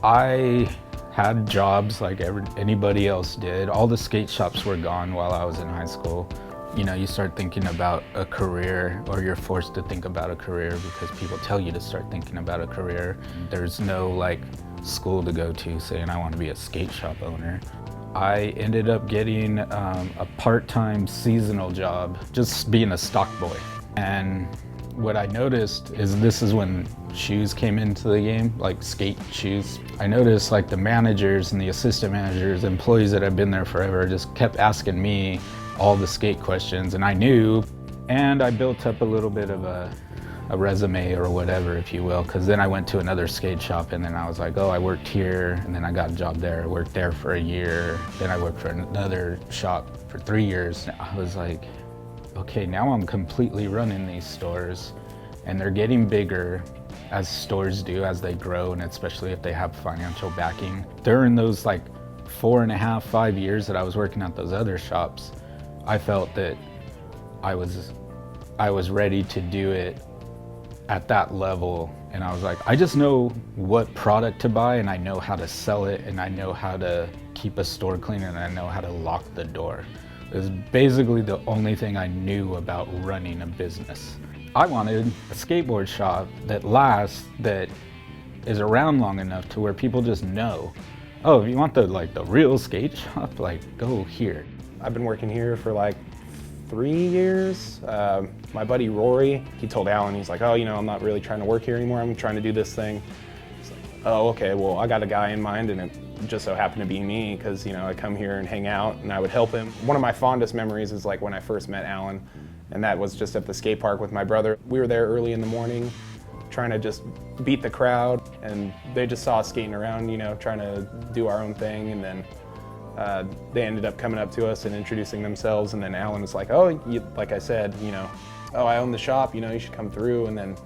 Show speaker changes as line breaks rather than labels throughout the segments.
I had jobs like anybody else did. All the skate shops were gone while I was in high school. You know, you start thinking about a career, or you're forced to think about a career because people tell you to start thinking about a career. There's no like school to go to saying I want to be a skate shop owner. I ended up getting a part-time seasonal job, just being a stock boy. And what I noticed is this is when shoes came into the game, like skate shoes. I noticed like the managers and the assistant managers, employees that have been there forever, just kept asking me all the skate questions, and I knew. And I built up a little bit of a resume or whatever, if you will, because then I went to another skate shop and then I was like, oh, I worked here, and then I got a job there. I worked there for a year, then I worked for another shop for 3 years. I was like, okay, now I'm completely running these stores, and they're getting bigger as stores do, as they grow, and especially if they have financial backing. During those like 4.5, 5 years that I was working at those other shops, I felt that I was ready to do it at that level. And I was like, I just know what product to buy, and I know how to sell it, and I know how to keep a store clean, and I know how to lock the door. It was basically the only thing I knew about running a business. I wanted a skateboard shop that lasts, that is around long enough to where people just know, oh, if you want the real skate shop, like go here.
I've been working here for like 3 years. My buddy Rory, he told Alan, he's like, oh, you know, I'm not really trying to work here anymore. I'm trying to do this thing. He's like, oh, okay, well, I got a guy in mind, and it just so happened to be me, because, you know, I come here and hang out and I would help him. One of my fondest memories is like when I first met Alan, and that was just at the skate park with my brother. We were there early in the morning trying to just beat the crowd, and they just saw us skating around, you know, trying to do our own thing. And then they ended up coming up to us and introducing themselves, and then Alan was like, oh, like I said, you know, oh, I own the shop, you know, you should come through. And then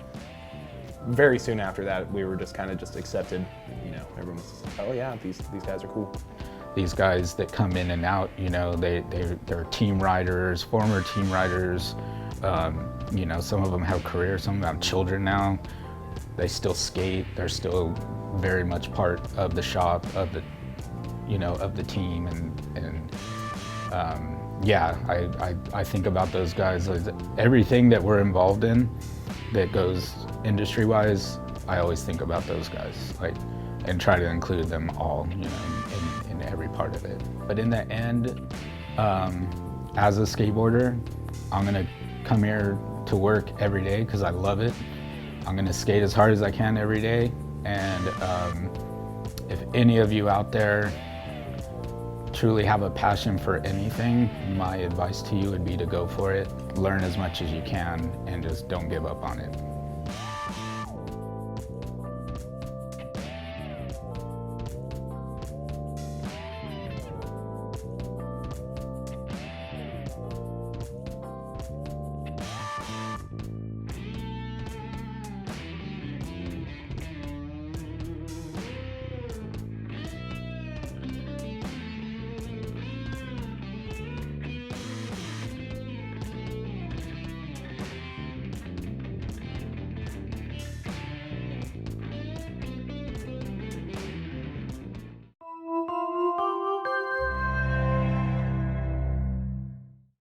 very soon after that, we were just kind of just accepted. You know, everyone was like, oh yeah, these guys are cool.
These guys that come in and out, you know, they're team riders, former team riders. You know, some of them have careers, some of them have children now. They still skate. They're still very much part of the shop, of the, you know, of the team. And yeah, I think about those guys as everything that we're involved in that goes industry-wise. I always think about those guys, like, and try to include them all, you know, in every part of it. But in the end, as a skateboarder, I'm gonna come here to work every day because I love it. I'm gonna skate as hard as I can every day. And if any of you out there truly have a passion for anything, my advice to you would be to go for it. Learn as much as you can and just don't give up on it.